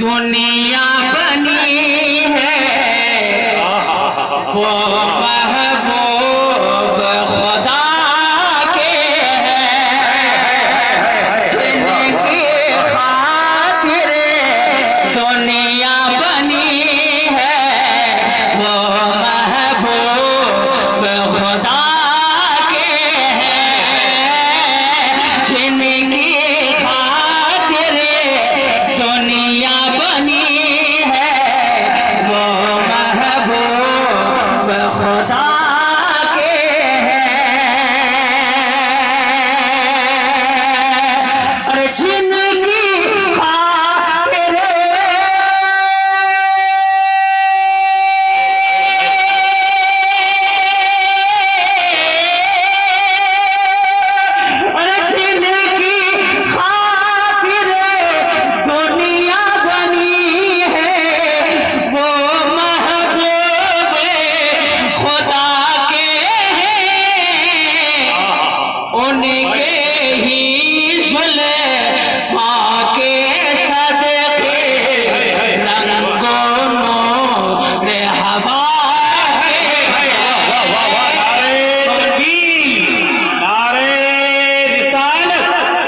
दुनिया बनी है वो महबूब खुदा के हैं, जिनकी खातिर दुनिया बनी है वो महबूब खुदा के हैं, जिनकी खातिर दुनिया बनी है वो महबूब खुदा के हैं। अरे जिनकी खातिर अरे जिनकी खातिर दुनिया बनी है वो महबूब खुदा के हैं, उनके ही जुल्फ़ां के सदक़े रंगो नूर हवा है। नारे रिसालत,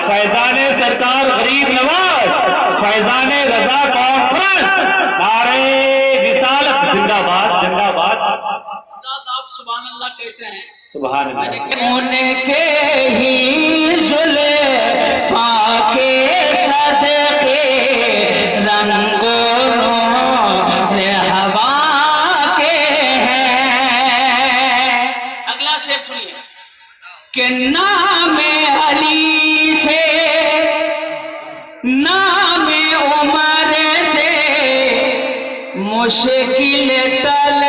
फैज़ाने सरकार गरीब नवाज, फैज़ाने रजा कॉन्फ्रेंस, नारे रिसालत जिंदाबाद जिंदाबाद। आप सुभान अल्लाह कहते हैं। सुभान अल्लाह। उनके ही जुल्फ़ां के सदक़े रंगो नूर हवा के हैं। अगला शेर सुनिए। कि नाम अली से नाम उमर से मुश्किल तल